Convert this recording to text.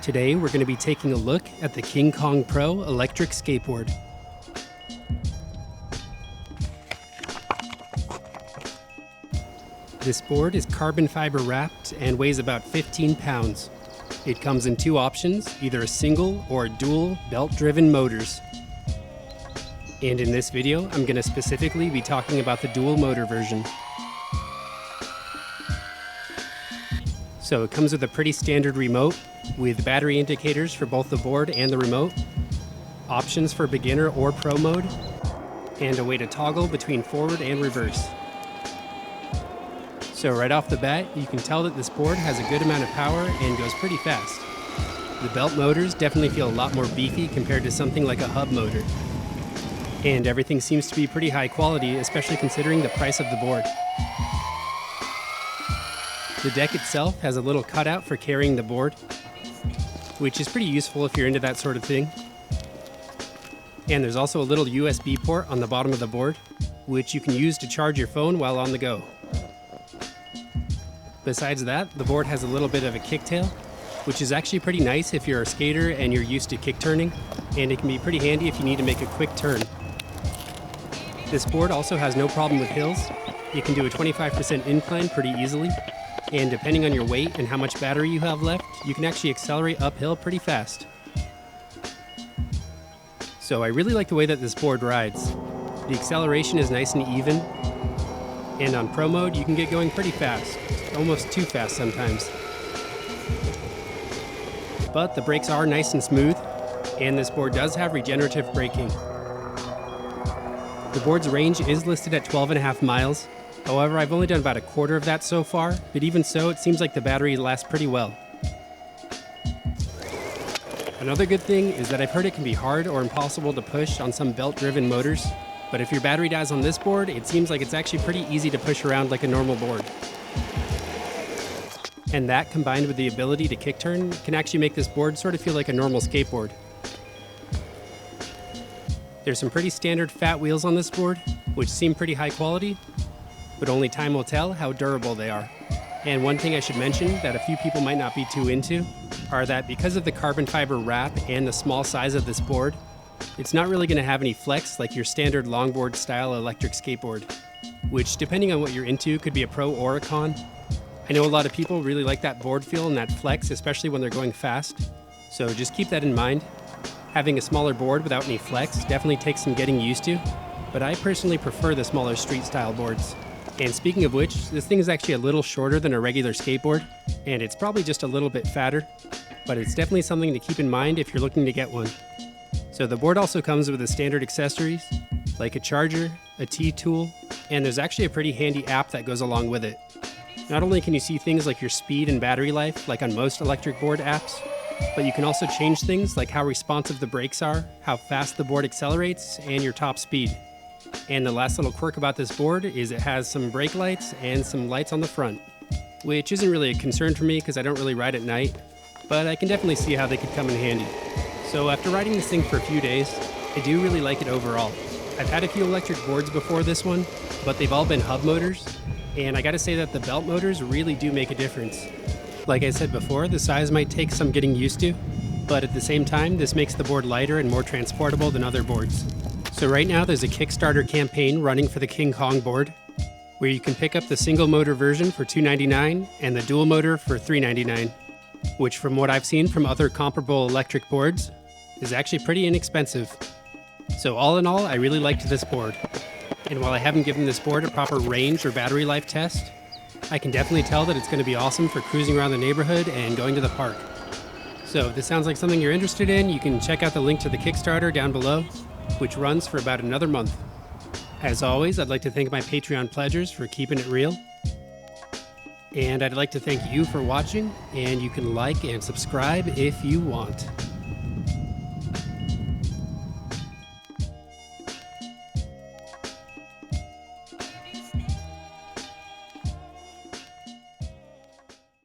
Today we're going to be taking a look at the KingKong Pro electric skateboard. This board is carbon fiber wrapped and weighs about 15 pounds. It comes in two options, either a single or a dual belt-driven motors. And in this video, I'm going to specifically be talking about the dual motor version. So it comes with a pretty standard remote with battery indicators for both the board and the remote, options for beginner or pro mode, and a way to toggle between forward and reverse. So right off the bat, you can tell that this board has a good amount of power and goes pretty fast. The belt motors definitely feel a lot more beefy compared to something like a hub motor. And everything seems to be pretty high quality, especially considering the price of the board. The deck itself has a little cutout for carrying the board, which is pretty useful if you're into that sort of thing. And there's also a little USB port on the bottom of the board, which you can use to charge your phone while on the go. Besides that, the board has a little bit of a kicktail, which is actually pretty nice if you're a skater and you're used to kick turning, and it can be pretty handy if you need to make a quick turn. This board also has no problem with hills. You can do a 25% incline pretty easily, and depending on your weight and how much battery you have left, you can actually accelerate uphill pretty fast. So I really like the way that this board rides. The acceleration is nice and even, and on pro mode you can get going pretty fast, almost too fast sometimes. But the brakes are nice and smooth, and this board does have regenerative braking. The board's range is listed at 12.5 miles. However, I've only done about a quarter of that so far, but even so, it seems like the battery lasts pretty well. Another good thing is that I've heard it can be hard or impossible to push on some belt-driven motors, but if your battery dies on this board, it seems like it's actually pretty easy to push around like a normal board. And that, combined with the ability to kick turn, can actually make this board sort of feel like a normal skateboard. There's some pretty standard fat wheels on this board, which seem pretty high quality, but only time will tell how durable they are. And one thing I should mention that a few people might not be too into are that because of the carbon fiber wrap and the small size of this board, it's not really going to have any flex like your standard longboard style electric skateboard, which depending on what you're into could be a pro or a con. I know a lot of people really like that board feel and that flex, especially when they're going fast, so just keep that in mind. Having a smaller board without any flex definitely takes some getting used to, but I personally prefer the smaller street style boards. And speaking of which, this thing is actually a little shorter than a regular skateboard, and it's probably just a little bit fatter, but it's definitely something to keep in mind if you're looking to get one. So the board also comes with the standard accessories, like a charger, a T-tool, and there's actually a pretty handy app that goes along with it. Not only can you see things like your speed and battery life, like on most electric board apps, but you can also change things like how responsive the brakes are, how fast the board accelerates, and your top speed. And the last little quirk about this board is it has some brake lights and some lights on the front, which isn't really a concern for me because I don't really ride at night, but I can definitely see how they could come in handy. So after riding this thing for a few days, I do really like it overall. I've had a few electric boards before this one, but they've all been hub motors, and I gotta say that the belt motors really do make a difference. Like I said before, the size might take some getting used to, but at the same time, this makes the board lighter and more transportable than other boards. So right now there's a Kickstarter campaign running for the KingKong board, where you can pick up the single motor version for $2.99 and the dual motor for $3.99, which from what I've seen from other comparable electric boards, is actually pretty inexpensive. So all in all, I really liked this board. And while I haven't given this board a proper range or battery life test, I can definitely tell that it's going to be awesome for cruising around the neighborhood and going to the park. So if this sounds like something you're interested in, you can check out the link to the Kickstarter down below, which runs for about another month. As always, I'd like to thank my Patreon pledgers for keeping it real. And I'd like to thank you for watching, and you can like and subscribe if you want.